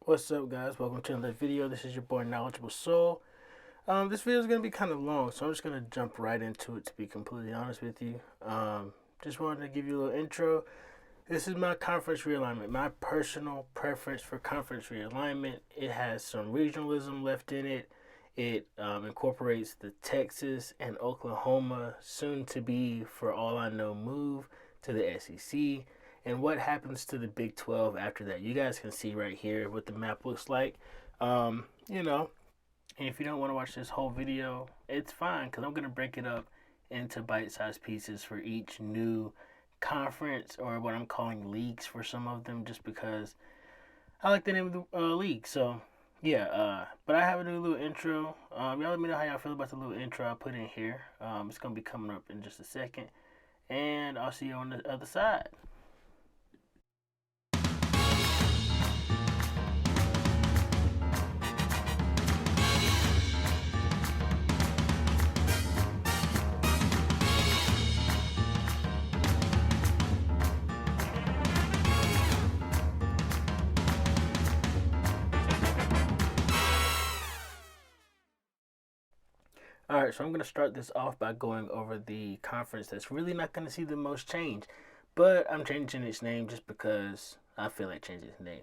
What's up, guys? Welcome to another video. This is your boy Knowledgeable Soul. This video is gonna be kind of long, so I'm just gonna jump right into it. To be completely honest with you, just wanted to give you a little intro. This is my conference realignment. My personal preference for conference realignment. It has some regionalism left in it. It incorporates the Texas and Oklahoma, soon to be, for all I know, move to the SEC. And what happens to the Big 12 after that? You guys can see right here what the map looks like. You know, and if you don't want to watch this whole video, it's fine because I'm going to break it up into bite-sized pieces for each new conference, or what I'm calling leagues for some of them, just because I like the name of the league. So, yeah, but I have a new little intro. Y'all let me know how y'all feel about the little intro I put in here. It's going to be coming up in just a second, and I'll see you on the other side. All right, so I'm going to start this off by going over the conference that's really not going to see the most change, but I'm changing its name just because I feel like changing its name,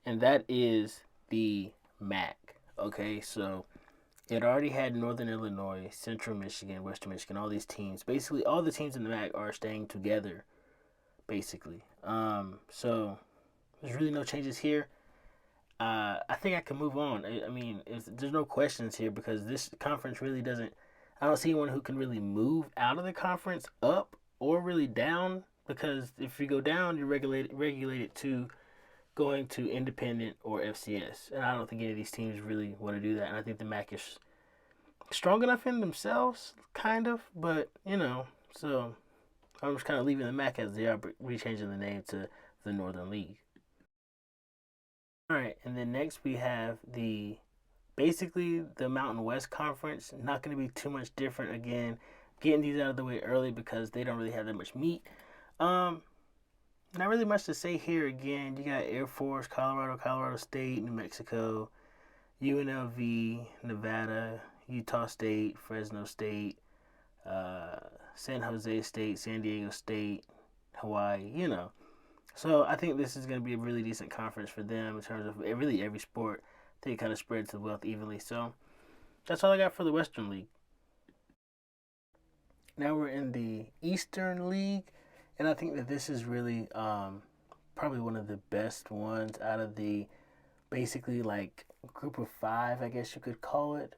and that is the MAC. Okay, so it already had Northern Illinois, Central Michigan, Western Michigan, all these teams. Basically, all the teams in the MAC are staying together, basically. So there's really no changes here. I think I can move on. I mean, there's no questions here because this conference really doesn't. I don't see anyone who can really move out of the conference up or really down, because if you go down, you're regulated to going to independent or FCS, and I don't think any of these teams really want to do that. And I think the MAC is strong enough in themselves, kind of, but so I'm just kind of leaving the MAC as they are, but rechanging the name to the Northern League. All right, and then next we have basically the Mountain West Conference. Not going to be too much different again. Getting these out of the way early because they don't really have that much meat. Um, Not really much to say here. Again, you got Air Force, Colorado State, New Mexico, UNLV, Nevada, Utah State, Fresno State, uh, San Jose State, San Diego State, Hawaii. So I think this is going to be a really decent conference for them in terms of really every sport. They kind of spread the wealth evenly. So that's all I got for the Western League. Now we're in the Eastern League, and I think that this is really probably one of the best ones out of the basically like group of five, I guess you could call it.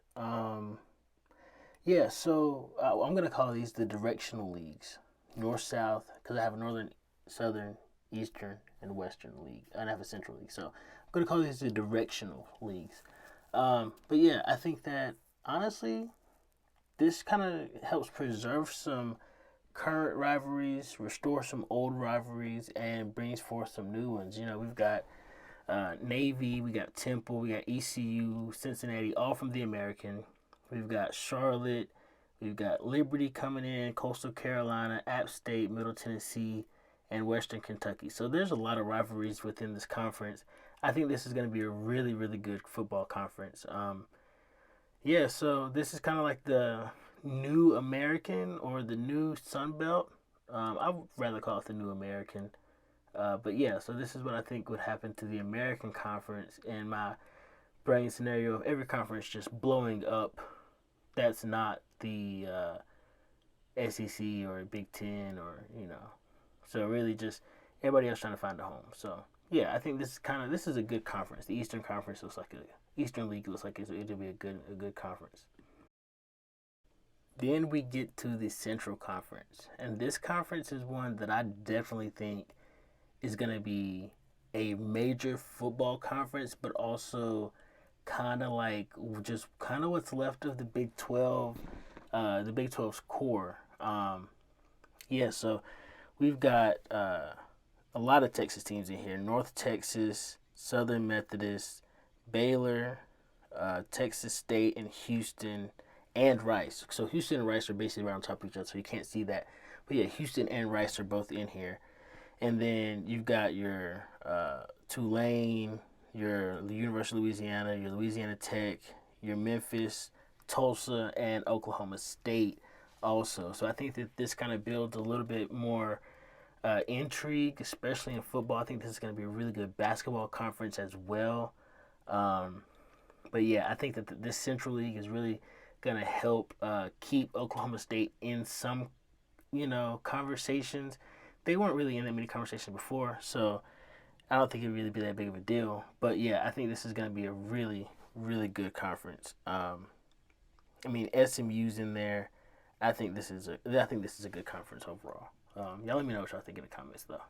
Yeah, so I'm gonna call these the directional leagues, north south, because I have a northern, southern, eastern, and western league, and I have a central league. So I'm gonna call these the directional leagues. But yeah, I think that honestly, this kind of helps preserve some current rivalries, restore some old rivalries, and brings forth some new ones. We've got Navy, we got Temple, we got ECU, Cincinnati, all from the American. We've got Charlotte, we've got Liberty coming in, Coastal Carolina, App State, Middle Tennessee, and Western Kentucky. So there's a lot of rivalries within this conference. I think this is going to be a really, really good football conference. Yeah, so this is kind of like the new American or the new Sun Belt. I would rather call it the new American. But yeah, so this is what I think would happen to the American Conference in my brain scenario of every conference just blowing up. That's not the SEC or Big Ten or. So really just everybody else trying to find a home. So yeah, I think this is a good conference. The Eastern Conference looks like Eastern League looks like it'll be a good conference. Then we get to the Central Conference, and this conference is one that I definitely think is going to be a major football conference, but also kind of like just kind of what's left of the Big 12, the Big 12's core. Yeah, so we've got a lot of Texas teams in here: North Texas, Southern Methodist, Baylor, Texas State, and Houston, and Rice. So Houston and Rice are basically right on top of each other, so you can't see that. But yeah, Houston and Rice are both in here. And then you've got your Tulane, your University of Louisiana, your Louisiana Tech, your Memphis, Tulsa, and Oklahoma State also. So I think that this kind of builds a little bit more intrigue, especially in football. I think this is going to be a really good basketball conference as well. Um, but yeah, I think that this Central League is really going to help keep Oklahoma State in some, conversations. They weren't really in that many conversations before, so I don't think it'd really be that big of a deal. But yeah, I think this is going to be a really, really good conference. I mean, SMU's in there. I think this is a good conference overall. Y'all let me know what y'all think in the comments though.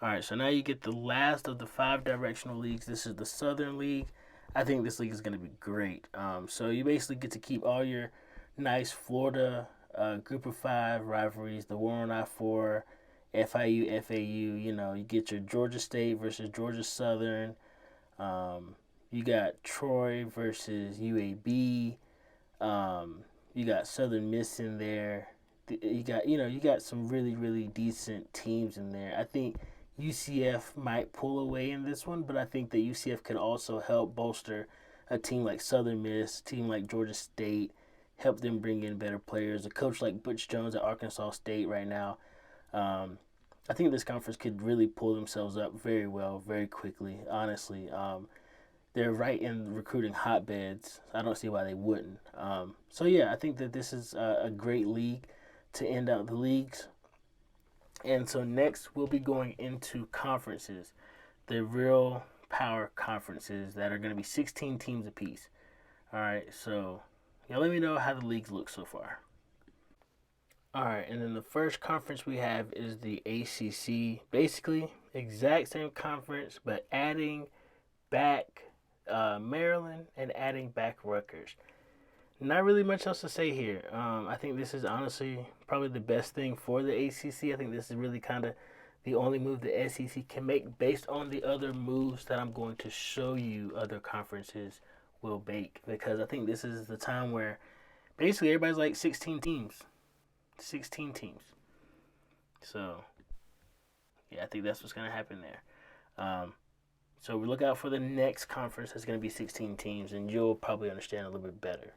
All right, so now you get the last of the five directional leagues. This is the Southern League. I think this league is going to be great. So you basically get to keep all your nice Florida group of five rivalries, the war on I-4, FIU, FAU. You get your Georgia State versus Georgia Southern. You got Troy versus UAB. You got Southern Miss in there. You got some really really decent teams in there. I think UCF might pull away in this one, but I think that UCF could also help bolster a team like Southern Miss, a team like Georgia State, help them bring in better players. A coach like Butch Jones at Arkansas State right now. Um, I think this conference could really pull themselves up very well, very quickly. Honestly, they're right in recruiting hotbeds. I don't see why they wouldn't. So yeah, I think that this is a great league to end out the leagues. And so next we'll be going into conferences, the real power conferences that are going to be 16 teams apiece. All right, so y'all let me know how the leagues look so far. All right, and then the first conference we have is the ACC. Basically, exact same conference, but adding back Maryland and adding back Rutgers. Not really much else to say here. I think this is honestly probably the best thing for the ACC. I think this is really kind of the only move the SEC can make based on the other moves that I'm going to show you other conferences will make. Because I think this is the time where basically everybody's like 16 teams. 16 teams. So, yeah, I think that's what's going to happen there. So we look out for the next conference that's going to be 16 teams, and you'll probably understand a little bit better.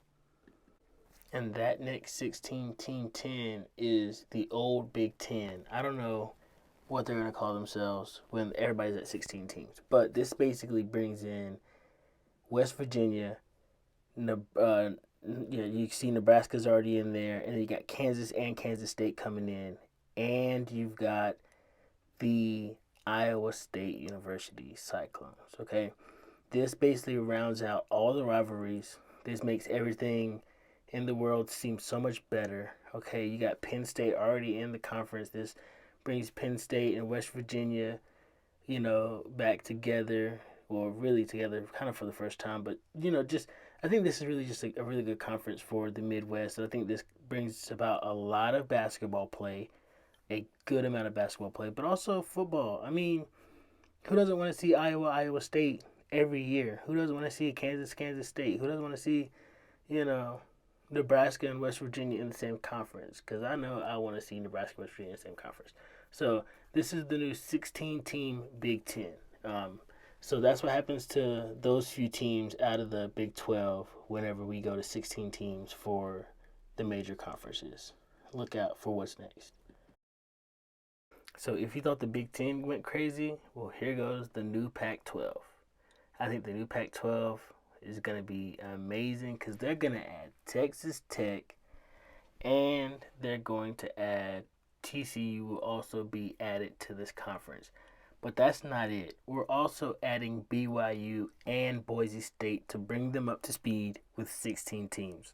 And that next 16 team 10 is the old Big 10. I don't know what they're going to call themselves when everybody's at 16 teams. But this basically brings in West Virginia. You see Nebraska's already in there. And then you got Kansas and Kansas State coming in. And you've got the Iowa State University Cyclones. Okay? This basically rounds out all the rivalries. This makes everything in the world seem so much better. Okay, you got Penn State already in the conference. This brings Penn State and West Virginia, back together, or really together, kind of for the first time. But just I think this is really just a really good conference for the Midwest. I think this brings about a lot of basketball play, a good amount of basketball play, but also football. I mean, who doesn't want to see Iowa State every year? Who doesn't want to see Kansas State? Who doesn't want to see, Nebraska and West Virginia in the same conference? Because I know I want to see Nebraska and West Virginia in the same conference. So this is the new 16-team Big Ten. So that's what happens to those few teams out of the Big 12 whenever we go to 16 teams for the major conferences. Look out for what's next. So if you thought the Big Ten went crazy, well, here goes the new Pac-12. I think the new Pac-12 is going to be amazing because they're going to add Texas Tech and they're going to add TCU will also be added to this conference. But that's not it. We're also adding BYU and Boise State to bring them up to speed with 16 teams.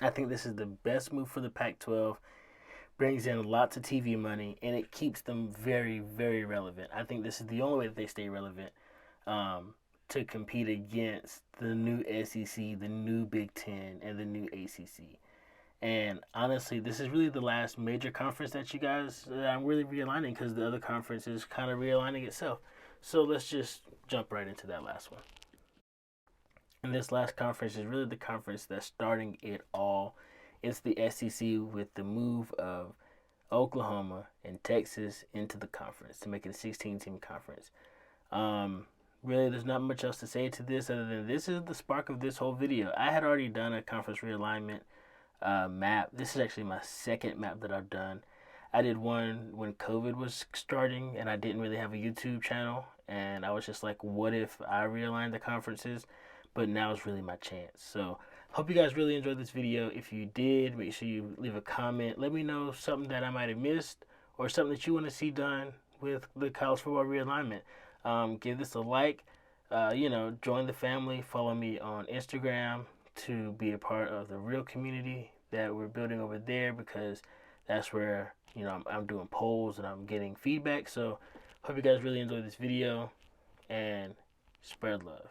I think this is the best move for the Pac-12. Brings in lots of TV money and it keeps them very, very relevant. I think this is the only way that they stay relevant. To compete against the new SEC, the new Big Ten, and the new ACC. And honestly, this is really the last major conference that I'm really realigning because the other conference is kind of realigning itself. So let's just jump right into that last one. And this last conference is really the conference that's starting it all. It's the SEC with the move of Oklahoma, and Texas into the conference to make it a 16-team conference. Um, Really, there's not much else to say to this other than this is the spark of this whole video. I had already done a conference realignment map. This is actually my second map that I've done. I did one when COVID was starting and I didn't really have a YouTube channel. And I was just like, what if I realigned the conferences? But now is really my chance. So hope you guys really enjoyed this video. If you did, make sure you leave a comment. Let me know something that I might have missed or something that you want to see done with the college football realignment. Give this a like. Join the family. Follow me on Instagram to be a part of the real community that we're building over there, because that's where I'm doing polls and I'm getting feedback. So hope you guys really enjoyed this video and spread love.